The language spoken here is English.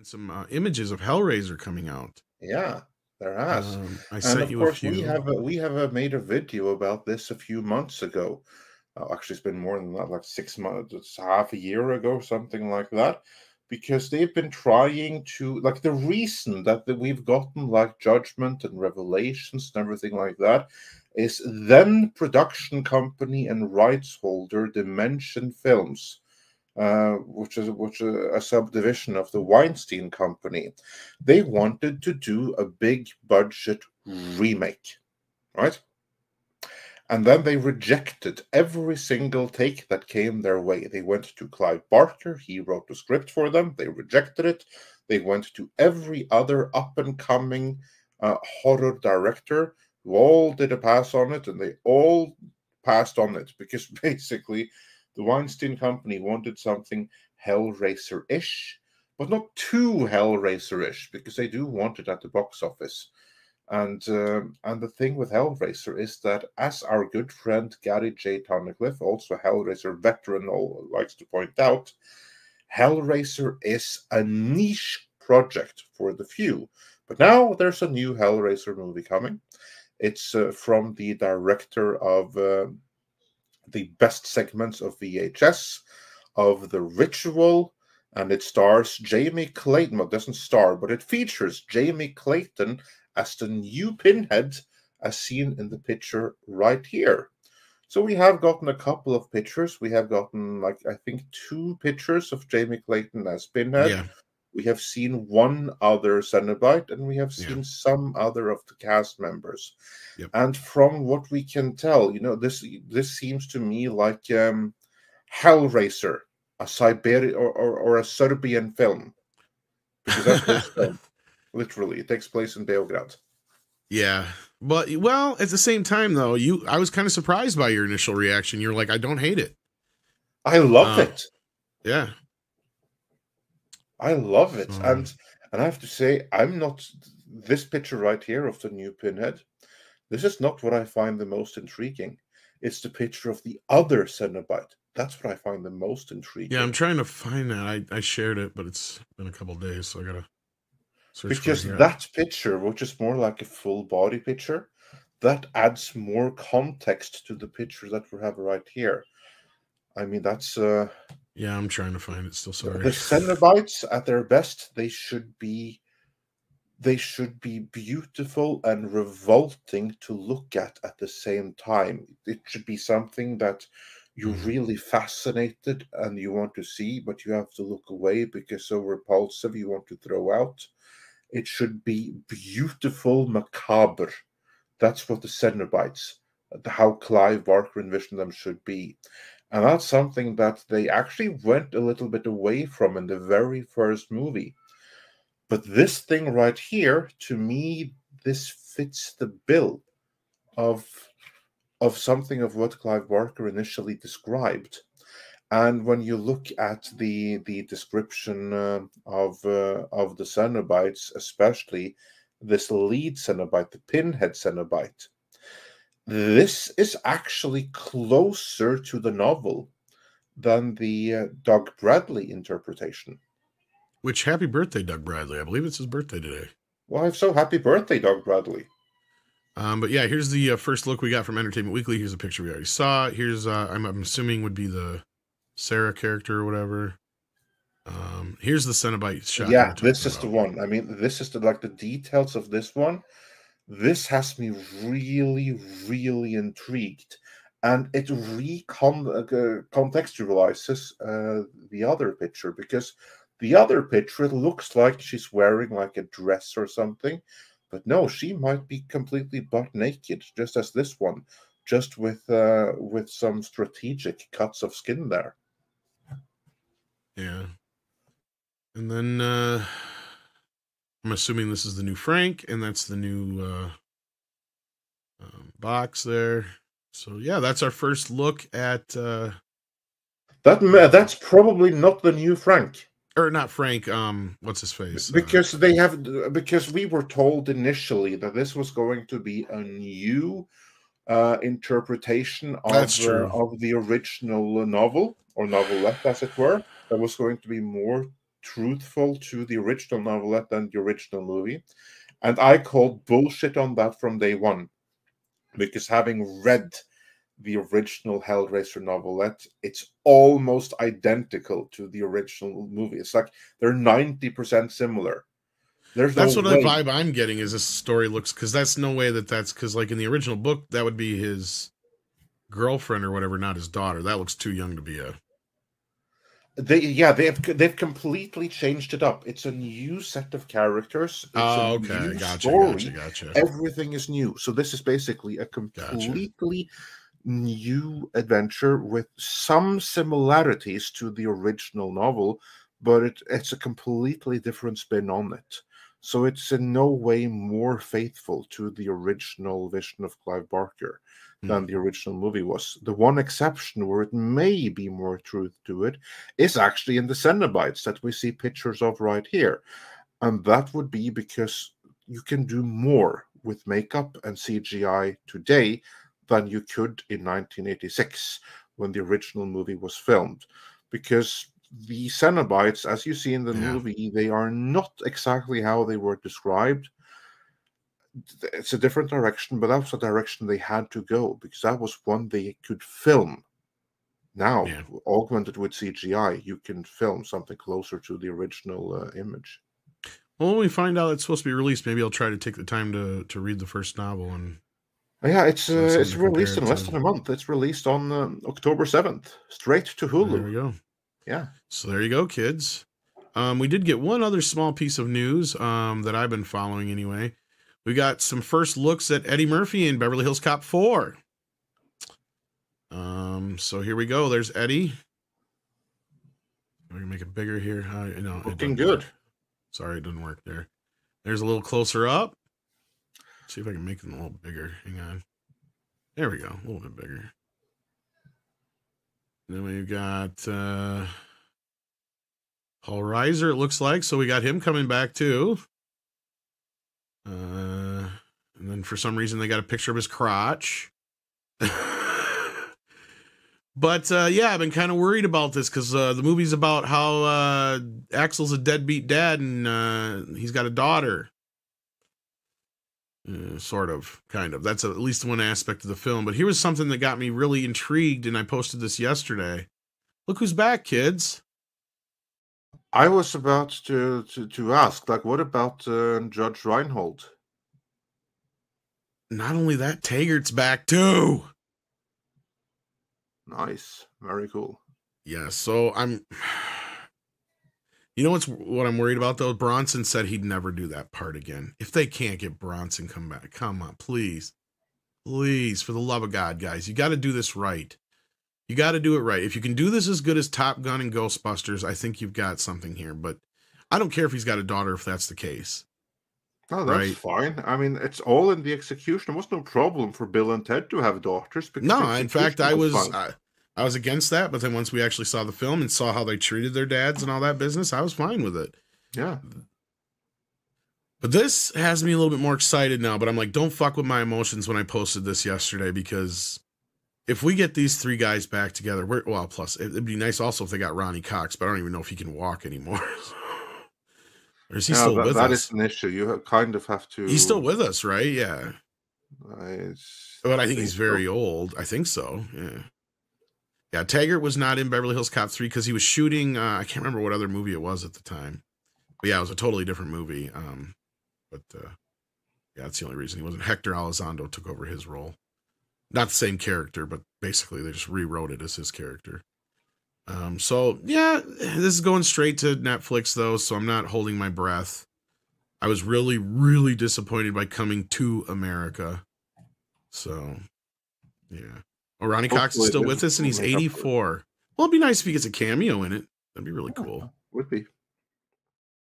been some images of Hellraiser coming out. Yeah, there has. I And sent of you a course, few. we have made a video about this a few months ago. Actually, it's been more than that, like 6 months, it's half a year ago, something like that. Because they've been trying to, like, the reason that we've gotten like Judgment and Revelations and everything like that is then production company and rights holder Dimension Films, which is a subdivision of the Weinstein Company. They wanted to do a big budget remake, right? And then they rejected every single take that came their way. They went to Clive Barker. He wrote the script for them. They rejected it. They went to every other up-and-coming horror director who all did a pass on it, and they all passed on it because basically the Weinstein Company wanted something Hellraiser-ish, but not too Hellraiser-ish, because they do want it at the box office. And the thing with Hellraiser is that, as our good friend Gary J. Tunnicliffe, also a Hellraiser veteran, likes to point out, Hellraiser is a niche project for the few. But now there's a new Hellraiser movie coming. It's from the director of the best segments of VHS, of The Ritual, and it stars Jamie Clayton. Well, it doesn't star, but it features Jamie Clayton as the new Pinhead, as seen in the picture right here. So we have gotten a couple of pictures. We have gotten, like, I think 2 pictures of Jamie Clayton as Pinhead. Yeah. We have seen one other Cenobite, and we have Yeah. seen some other of the cast members. Yep. And from what we can tell, this seems to me like Hellraiser, a Siberian or a Serbian film, because that's this film. Literally, it takes place in Belgrade. Yeah, but well, at the same time though, I was kind of surprised by your initial reaction. You're like, I don't hate it. I love it. Yeah, I love it, and I have to say, I'm not this picture right here of the new Pinhead. This is not what I find the most intriguing. It's the picture of the other Cenobite. That's what I find the most intriguing. Yeah, I'm trying to find that. I shared it, but it's been a couple days, so I gotta search because for it. that picture, which is more like a full body picture, that adds more context to the picture that we have right here. I mean, that's yeah, I'm trying to find it still. Sorry. The Cenobites at their best, they should be beautiful and revolting to look at the same time. It should be something that you're really fascinated and you want to see, but you have to look away because so repulsive you want to throw out. It should be beautiful, macabre. That's what the Cenobites, how Clive Barker envisioned them, should be. And that's something that they actually went a little bit away from in the very first movie. But this thing right here, to me, this fits the bill of something of what Clive Barker initially described. And when you look at the description of the Cenobites, especially this lead Cenobite, the Pinhead Cenobite, this is actually closer to the novel than the Doug Bradley interpretation. Which, happy birthday, Doug Bradley. I believe it's his birthday today. Well, I'm so happy birthday, Doug Bradley. But yeah, here's the first look we got from Entertainment Weekly. Here's a picture we already saw. Here's, I'm assuming would be the Sarah character or whatever. Here's the Cenobite shot. Yeah, this is the one. I mean, this is the details of this one. This has me really, really intrigued. And it contextualizes the other picture, because the other picture, it looks like she's wearing like a dress or something. But no, she might be completely butt naked, just as this one, just with some strategic cuts of skin there. Yeah. And then I'm assuming this is the new Frank, and that's the new box there. So yeah, that's our first look at that's probably not the new Frank. Or not Frank, what's his face? Because because we were told initially that this was going to be a new interpretation of the original novel, or novelette, as it were, that was going to be more truthful to the original novelette than the original movie. And I called bullshit on that from day one, because having read the original Hellraiser novelette, it's almost identical to the original movie. It's like they're 90% similar. There's That's no what the way. vibe I'm getting is this story looks, because that's no way that's because like in the original book that would be his girlfriend or whatever, not his daughter. That looks too young to be a. They've completely changed it up. It's a new set of characters. It's a Okay, new gotcha. story. Everything is new. So this is basically a completely new adventure with some similarities to the original novel, but it's a completely different spin on it. So it's in no way more faithful to the original vision of Clive Barker than the original movie was. The one exception where it may be more truth to it is actually in the Cenobites that we see pictures of right here. And that would be because you can do more with makeup and CGI today than you could in 1986 when the original movie was filmed. Because the Cenobites, as you see in the movie, they are not exactly how they were described. It's a different direction, but that was the direction they had to go because that was one they could film. Now, augmented with CGI, you can film something closer to the original image. Well, when we find out it's supposed to be released, maybe I'll try to take the time to read the first novel. And yeah, it's released in less than a month. It's released on October 7th, straight to Hulu. There we go. Yeah. So there you go, kids. We did get one other small piece of news that I've been following anyway. We got some first looks at Eddie Murphy in Beverly Hills Cop 4. So here we go. There's Eddie. We can make it bigger here. No, looking good. Work. Sorry, it didn't work there. There's a little closer up. Let's see if I can make them a little bigger. Hang on. There we go. A little bit bigger. And then we've got Hellraiser, it looks like. So we got him coming back too. And then for some reason they got a picture of his crotch. But yeah, I've been kind of worried about this because the movie's about how Axel's a deadbeat dad and he's got a daughter. Sort of, kind of. That's at least one aspect of the film. But here was something that got me really intrigued, and I posted this yesterday. Look who's back, kids. I was about to ask, like, what about Judge Reinhold? Not only that, Taggart's back too. Nice. Very cool. Yeah, so I'm... You know what I'm worried about, though? Bronson said he'd never do that part again. If they can't get Bronson come back, come on, please. Please, for the love of God, guys. You got to do this right. You got to do it right. If you can do this as good as Top Gun and Ghostbusters, I think you've got something here. But I don't care if he's got a daughter if that's the case. No, that's fine. I mean, it's all in the execution. It was no problem for Bill and Ted to have daughters. No, in fact, I was against that. But then once we actually saw the film and saw how they treated their dads and all that business, I was fine with it. Yeah. But this has me a little bit more excited now. But I'm like, don't fuck with my emotions when I posted this yesterday, because if we get these three guys back together, plus it'd be nice also if they got Ronnie Cox, but I don't even know if he can walk anymore. Or is he still with us? That is an issue. You kind of have to... He's still with us, right? Yeah. But I think he's very old. I think so, yeah. Yeah, Taggart was not in Beverly Hills Cop 3 because he was shooting... I can't remember what other movie it was at the time. But yeah, it was a totally different movie. Yeah, that's the only reason he wasn't. Hector Elizondo took over his role. Not the same character, but basically they just rewrote it as his character. So yeah, this is going straight to Netflix though, so I'm not holding my breath. I was really, really disappointed by Coming to America. So yeah. Oh, Ronnie Cox is still with us and he's 84. Well, it'd be nice if he gets a cameo in it. That'd be really cool. Would be.